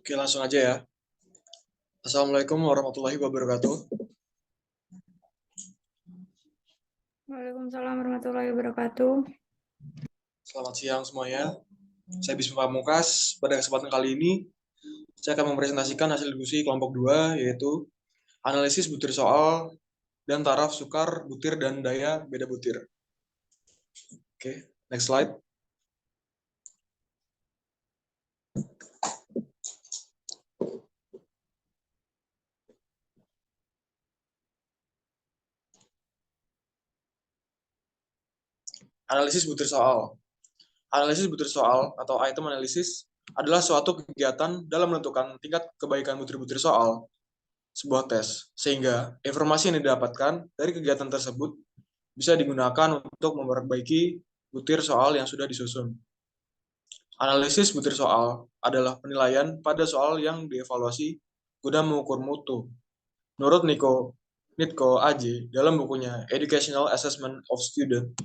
Oke, langsung aja ya. Assalamualaikum warahmatullahi wabarakatuh. Waalaikumsalam warahmatullahi wabarakatuh. Selamat siang semuanya. Saya Bisma Pamungkas. Pada kesempatan kali ini, saya akan mempresentasikan hasil diskusi kelompok 2, yaitu analisis butir soal dan taraf sukar, butir, dan daya beda butir. Oke, next slide. Analisis butir soal. Analisis butir soal atau item analisis adalah suatu kegiatan dalam menentukan tingkat kebaikan butir-butir soal sebuah tes, sehingga informasi yang didapatkan dari kegiatan tersebut bisa digunakan untuk memperbaiki butir soal yang sudah disusun. Analisis butir soal adalah penilaian pada soal yang dievaluasi guna mengukur mutu. Menurut Nitko AJ dalam bukunya Educational Assessment of Student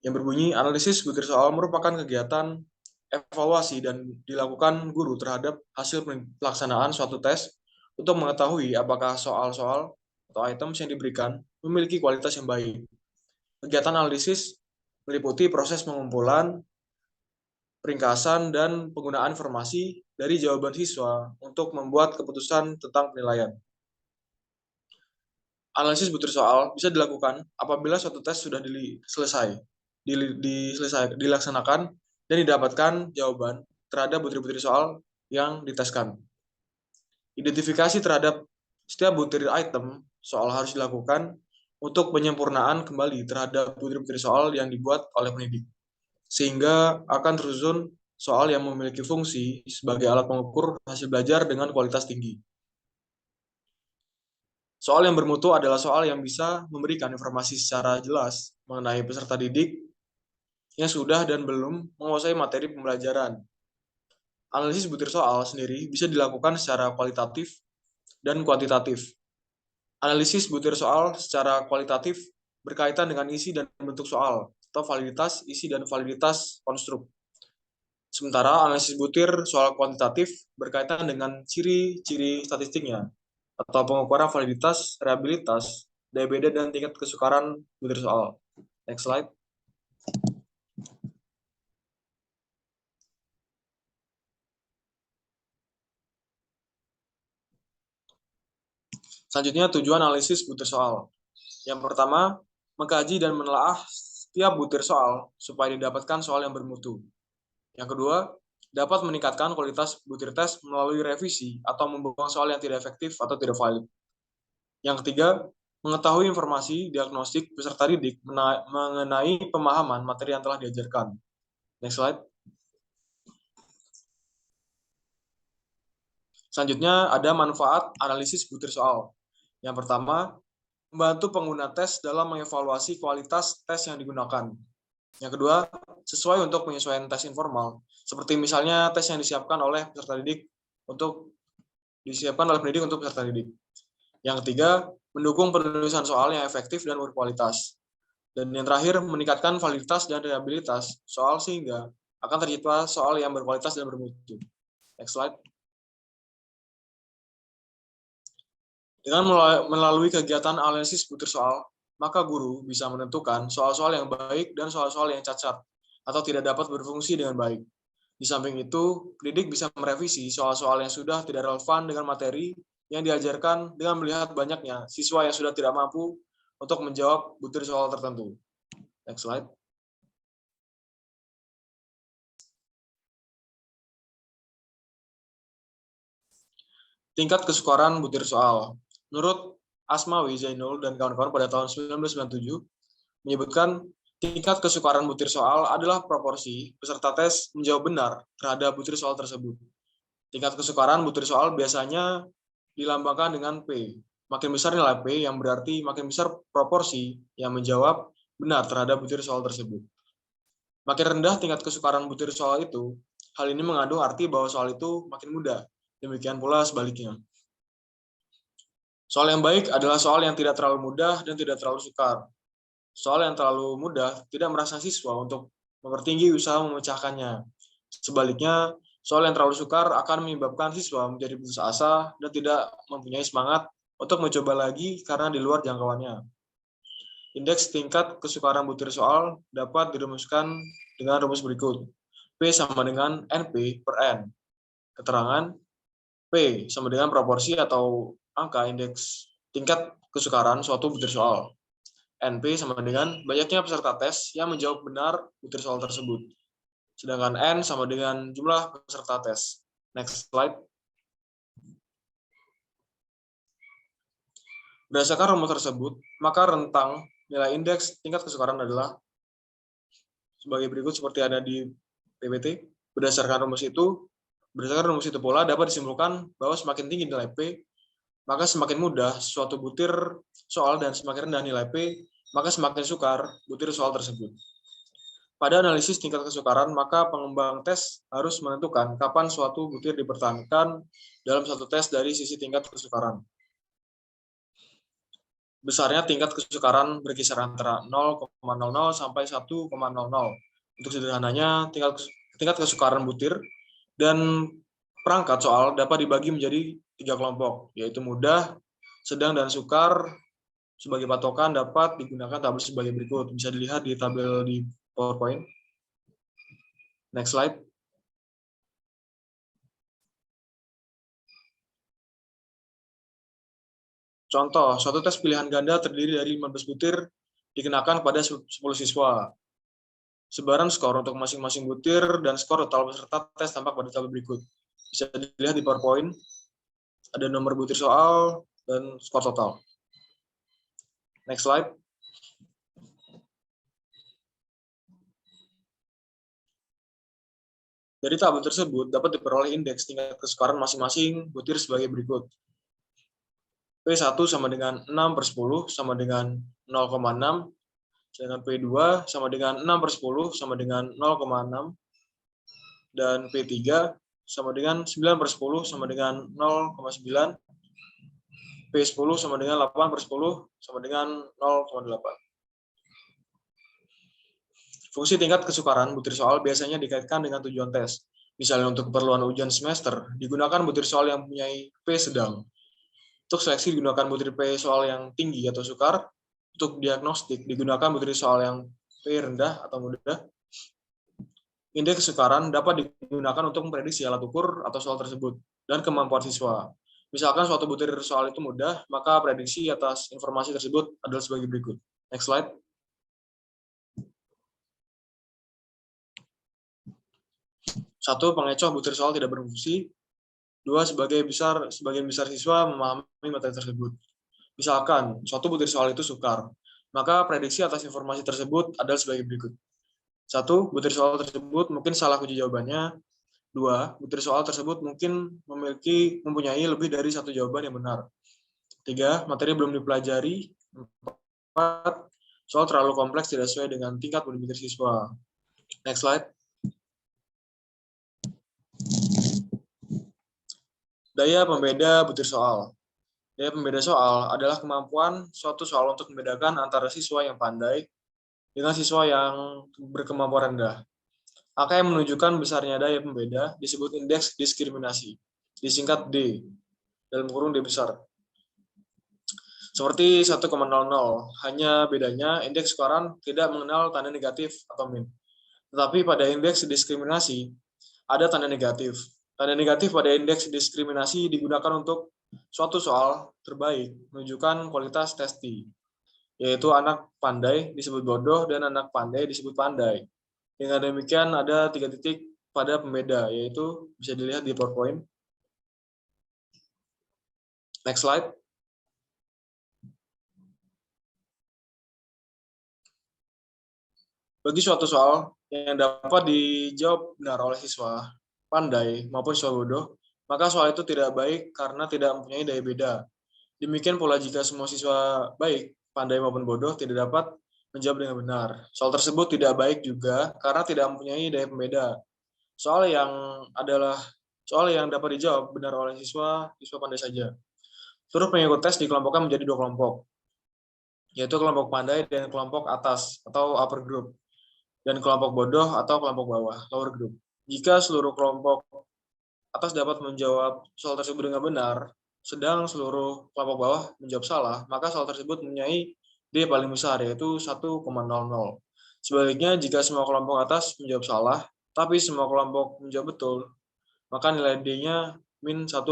yang berbunyi analisis butir soal merupakan kegiatan evaluasi dan dilakukan guru terhadap hasil pelaksanaan suatu tes untuk mengetahui apakah soal-soal atau items yang diberikan memiliki kualitas yang baik. Kegiatan analisis meliputi proses pengumpulan, peringkasan, dan penggunaan informasi dari jawaban siswa untuk membuat keputusan tentang penilaian. Analisis butir soal bisa dilakukan apabila suatu tes sudah dilaksanakan dan didapatkan jawaban terhadap butir-butir soal yang diteskan. Identifikasi terhadap setiap butir item soal harus dilakukan untuk penyempurnaan kembali terhadap butir-butir soal yang dibuat oleh pendidik, sehingga akan tersusun soal yang memiliki fungsi sebagai alat pengukur hasil belajar dengan kualitas tinggi. Soal yang bermutu adalah soal yang bisa memberikan informasi secara jelas mengenai peserta didik yang sudah dan belum menguasai materi pembelajaran. Analisis butir soal sendiri bisa dilakukan secara kualitatif dan kuantitatif. Analisis butir soal secara kualitatif berkaitan dengan isi dan bentuk soal, atau validitas isi dan validitas konstruk. Sementara analisis butir soal kuantitatif berkaitan dengan ciri-ciri statistiknya, atau pengukuran validitas, reliabilitas, daya beda, dan tingkat kesukaran butir soal. Next slide. Selanjutnya, tujuan analisis butir soal. Yang pertama, mengkaji dan menelaah setiap butir soal supaya didapatkan soal yang bermutu. Yang kedua, dapat meningkatkan kualitas butir tes melalui revisi atau membuang soal yang tidak efektif atau tidak valid. Yang ketiga, mengetahui informasi diagnostik peserta didik mengenai pemahaman materi yang telah diajarkan. Next slide. Selanjutnya, ada manfaat analisis butir soal. Yang pertama, membantu pengguna tes dalam mengevaluasi kualitas tes yang digunakan. Yang kedua, sesuai untuk penyesuaian tes informal, seperti misalnya tes yang disiapkan oleh peserta didik untuk peserta didik. Yang ketiga, mendukung penulisan soal yang efektif dan berkualitas. Dan yang terakhir, meningkatkan validitas dan reliabilitas soal sehingga akan tercipta soal yang berkualitas dan bermutu. Next slide. Dengan melalui kegiatan analisis butir soal, maka guru bisa menentukan soal-soal yang baik dan soal-soal yang cacat atau tidak dapat berfungsi dengan baik. Di samping itu, pendidik bisa merevisi soal-soal yang sudah tidak relevan dengan materi yang diajarkan dengan melihat banyaknya siswa yang sudah tidak mampu untuk menjawab butir soal tertentu. Next slide. Tingkat kesukaran butir soal. Menurut Asmawi Zainul dan kawan-kawan pada tahun 1997 menyebutkan tingkat kesukaran butir soal adalah proporsi peserta tes menjawab benar terhadap butir soal tersebut. Tingkat kesukaran butir soal biasanya dilambangkan dengan P. Makin besar nilai P yang berarti makin besar proporsi yang menjawab benar terhadap butir soal tersebut. Makin rendah tingkat kesukaran butir soal itu, hal ini mengandung arti bahwa soal itu makin mudah. Demikian pula sebaliknya. Soal yang baik adalah soal yang tidak terlalu mudah dan tidak terlalu sukar. Soal yang terlalu mudah tidak merangsang siswa untuk mempertinggi usaha memecahkannya. Sebaliknya, Soal yang terlalu sukar akan menyebabkan siswa menjadi putus asa dan tidak mempunyai semangat untuk mencoba lagi karena di luar jangkauannya. Indeks tingkat kesukaran butir soal dapat dirumuskan dengan rumus berikut. P sama dengan NP per N. Keterangan P sama dengan proporsi atau angka indeks tingkat kesukaran suatu butir soal. NP sama dengan banyaknya peserta tes yang menjawab benar butir soal tersebut. Sedangkan N sama dengan jumlah peserta tes. Next slide. Berdasarkan rumus tersebut, maka rentang nilai indeks tingkat kesukaran adalah sebagai berikut seperti ada di PPT. Berdasarkan rumus itu pula dapat disimpulkan bahwa semakin tinggi nilai P, maka semakin mudah suatu butir soal dan semakin rendah nilai P, maka semakin sukar butir soal tersebut. Pada analisis tingkat kesukaran, maka pengembang tes harus menentukan kapan suatu butir dipertahankan dalam satu tes dari sisi tingkat kesukaran. Besarnya tingkat kesukaran berkisar antara 0,00 sampai 1,00. Untuk sederhananya, tingkat kesukaran butir dan perangkat soal dapat dibagi menjadi 3 kelompok, yaitu mudah, sedang, dan sukar. Sebagai patokan dapat digunakan tabel sebagai berikut. Bisa dilihat di tabel di PowerPoint. Next slide. Contoh, suatu tes pilihan ganda terdiri dari 15 butir dikenakan pada 10 siswa. Sebaran skor untuk masing-masing butir dan skor total peserta tes tampak pada tabel berikut. Bisa dilihat di PowerPoint. Ada nomor butir soal dan skor total. Next slide. Dari tabel tersebut dapat diperoleh indeks tingkat kesukaran masing-masing butir sebagai berikut. P1 sama dengan 6 per 10 sama dengan 0,6, sedangkan P2 sama dengan 6 per 10 sama dengan 0,6, dan P3 sama dengan 9 per 10 sama dengan 0,9, P10 sama dengan 8 per 10 sama dengan 0,8. Fungsi tingkat kesukaran butir soal biasanya dikaitkan dengan tujuan tes. Misalnya untuk keperluan ujian semester, digunakan butir soal yang mempunyai P sedang. Untuk seleksi digunakan butir P soal yang tinggi atau sukar. Untuk diagnostik digunakan butir soal yang P rendah atau mudah. Indeks kesukaran dapat digunakan untuk memprediksi alat ukur atau soal tersebut dan kemampuan siswa. Misalkan suatu butir soal itu mudah, maka prediksi atas informasi tersebut adalah sebagai berikut. Next slide. Satu, pengecoh butir soal tidak berfungsi. Dua, sebagian besar siswa memahami materi tersebut. Misalkan, suatu butir soal itu sukar, maka prediksi atas informasi tersebut adalah sebagai berikut. Satu, butir soal tersebut mungkin salah kunci jawabannya. Dua, butir soal tersebut mungkin mempunyai lebih dari satu jawaban yang benar. Tiga, materi belum dipelajari. Empat, soal terlalu kompleks tidak sesuai dengan tingkat berpikir siswa. Next slide. Daya pembeda butir soal. Daya pembeda soal adalah kemampuan suatu soal untuk membedakan antara siswa yang pandai dengan siswa yang berkemampuan rendah. Angka yang menunjukkan besarnya daya pembeda disebut indeks diskriminasi, disingkat D, dalam kurung D besar. Seperti 1,00, hanya bedanya indeks kesukaran tidak mengenal tanda negatif atau min. Tetapi pada indeks diskriminasi ada tanda negatif. Tanda negatif pada indeks diskriminasi digunakan untuk suatu soal terbaik menunjukkan kualitas testi, yaitu anak pandai disebut bodoh dan anak pandai disebut pandai. Dengan demikian ada 3 titik pada pembeda, yaitu bisa dilihat di PowerPoint. Next slide. Bagi suatu soal yang dapat dijawab benar oleh siswa pandai maupun siswa bodoh, maka soal itu tidak baik karena tidak mempunyai daya beda. Demikian pula jika semua siswa baik, pandai maupun bodoh tidak dapat menjawab dengan benar. Soal tersebut tidak baik juga karena tidak mempunyai daya pembeda. Soal yang dapat dijawab benar oleh siswa pandai saja. Seluruh pengikut tes dikelompokkan menjadi 2 kelompok, yaitu kelompok pandai dan kelompok atas atau upper group, dan kelompok bodoh atau kelompok bawah, lower group. Jika seluruh kelompok atas dapat menjawab soal tersebut dengan benar, sedang seluruh kelompok bawah menjawab salah, maka soal tersebut mempunyai D paling besar, yaitu 1,00. Sebaliknya, jika semua kelompok atas menjawab salah, tapi semua kelompok menjawab betul, maka nilai D-nya min 1,00.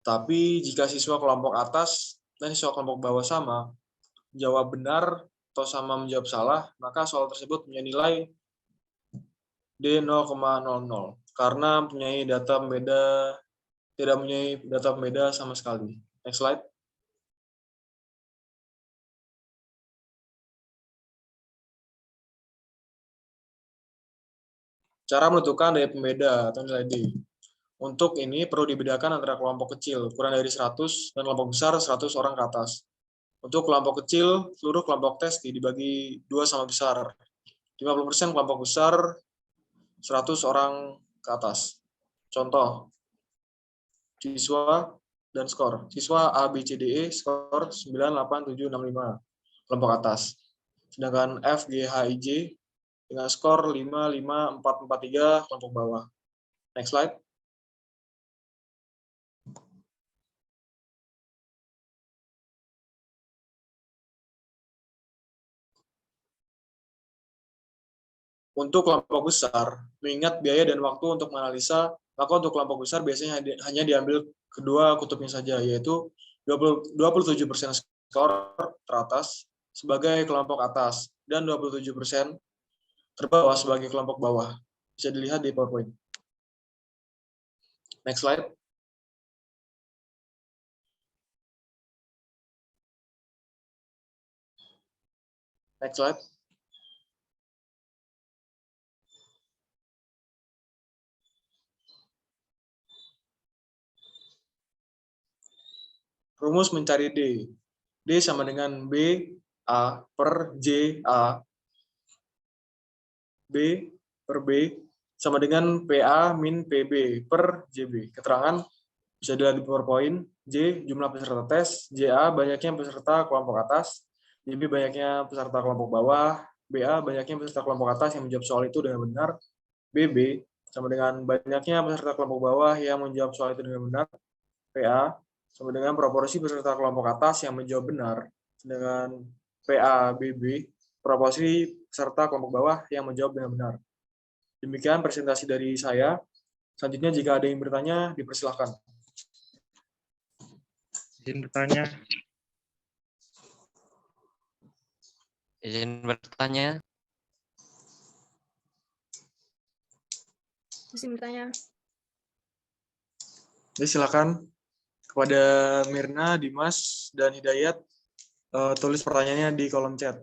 Tapi jika siswa kelompok atas dan siswa kelompok bawah sama menjawab benar atau sama menjawab salah, maka soal tersebut punya nilai D 0,00 karena mempunyai data pembeda tidak mempunyai data pembeda sama sekali. Next slide. Cara menentukan daya pembeda atau nilai D. Untuk ini perlu dibedakan antara kelompok kecil kurang dari 100 dan kelompok besar 100 orang ke atas. Untuk kelompok kecil, seluruh kelompok tes dibagi 2 sama besar. 50% kelompok besar 100 orang ke atas. Contoh, siswa dan skor. Siswa A, B, C, D, E skor 9, 8, 7, 6, 5 kelompok atas. Sedangkan F, G, H, I, J dengan skor 5, 5, 4, 4, 3 kelompok bawah. Next slide. Untuk kelompok besar, mengingat biaya dan waktu untuk menganalisa, maka untuk kelompok besar biasanya hanya diambil kedua kutubnya saja, yaitu 27% skor teratas sebagai kelompok atas dan 27% terbawah sebagai kelompok bawah. Bisa dilihat di PowerPoint. Next slide. Next slide. Rumus mencari D. D sama dengan B A per J A. B per B sama dengan PA min PB per JB. Keterangan bisa dilihat di PowerPoint. J jumlah peserta tes, JA banyaknya peserta kelompok atas, JB banyaknya peserta kelompok bawah, BA banyaknya peserta kelompok atas yang menjawab soal itu dengan benar, BB sama dengan banyaknya peserta kelompok bawah yang menjawab soal itu dengan benar, PA sama dengan proporsi peserta kelompok atas yang menjawab benar, dengan PA BB proporsi peserta kelompok bawah yang menjawab dengan benar. Demikian presentasi dari saya. Selanjutnya jika ada yang bertanya, dipersilahkan. Izin bertanya. Izin bertanya. Izin bertanya. Jadi silakan kepada Mirna, Dimas, dan Hidayat tulis pertanyaannya di kolom chat.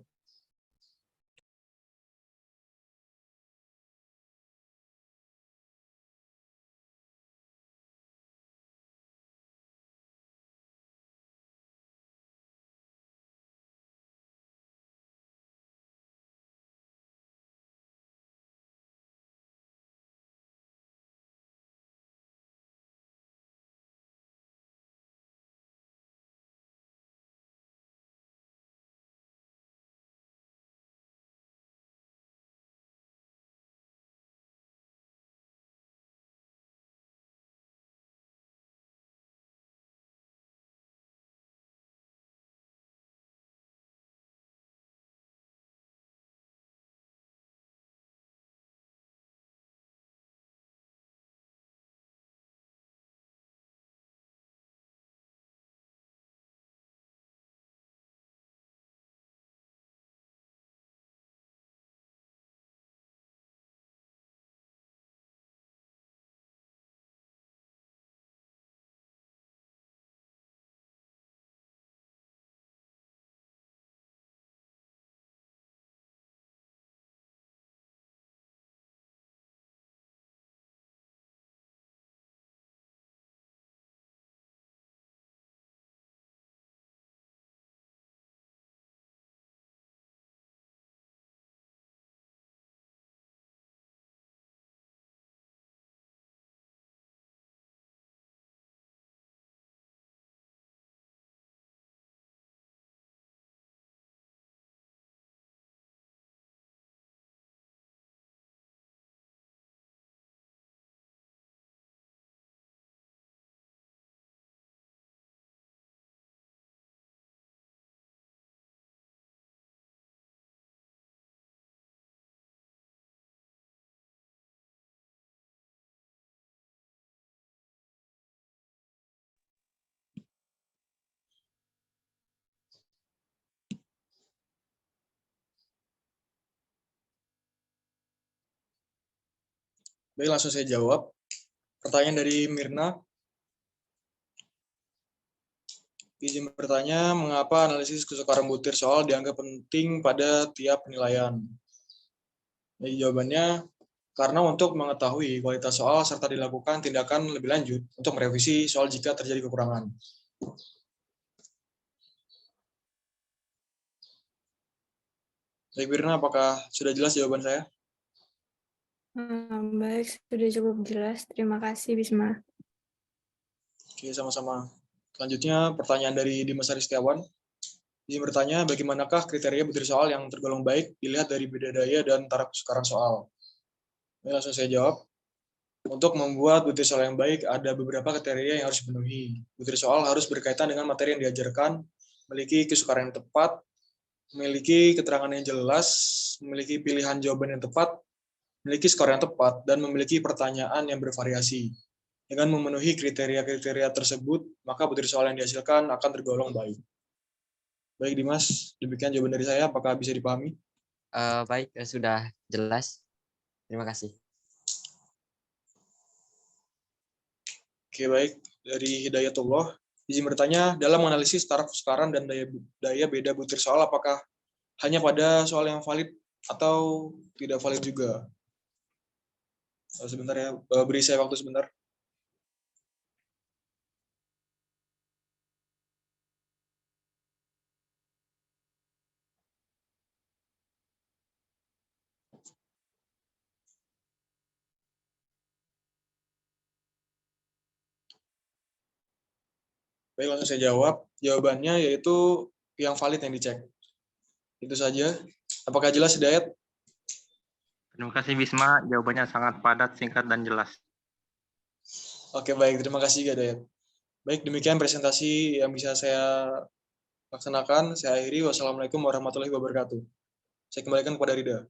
Baik, langsung saya jawab. Pertanyaan dari Mirna. Izin bertanya, mengapa analisis kesukaran butir soal dianggap penting pada tiap penilaian? Jadi jawabannya, karena untuk mengetahui kualitas soal serta dilakukan tindakan lebih lanjut untuk merevisi soal jika terjadi kekurangan. Baik, Birna, apakah sudah jelas jawaban saya? Baik, sudah cukup jelas. Terima kasih, Bisma. Oke, sama-sama. Selanjutnya, pertanyaan dari Dimas Aristiawan. Izin bertanya, bagaimanakah kriteria butir soal yang tergolong baik dilihat dari beda daya dan taraf kesukaran soal? Ini langsung saya jawab. Untuk membuat butir soal yang baik, ada beberapa kriteria yang harus dipenuhi. Butir soal harus berkaitan dengan materi yang diajarkan, memiliki kesukaran yang tepat, memiliki keterangan yang jelas, memiliki pilihan jawaban yang tepat, memiliki skor yang tepat, dan memiliki pertanyaan yang bervariasi. Dengan memenuhi kriteria-kriteria tersebut, maka butir soal yang dihasilkan akan tergolong baik. Baik, Dimas, demikian jawaban dari saya. Apakah bisa dipahami? Baik, sudah jelas. Terima kasih. Oke, baik. Dari Hidayatullah, izin bertanya, dalam menganalisis taraf kesukaran dan daya beda butir soal, apakah hanya pada soal yang valid atau tidak valid juga? Sebentar ya, beri saya waktu sebentar. Baik, langsung saya jawab. Jawabannya yaitu yang valid yang dicek. Itu saja. Apakah jelas, Hidayat? Terima kasih Bisma, jawabannya sangat padat, singkat, dan jelas. Oke, baik. Terima kasih, Hidayat. Baik, demikian presentasi yang bisa saya laksanakan. Saya akhiri. Wassalamualaikum warahmatullahi wabarakatuh. Saya kembalikan kepada Rida.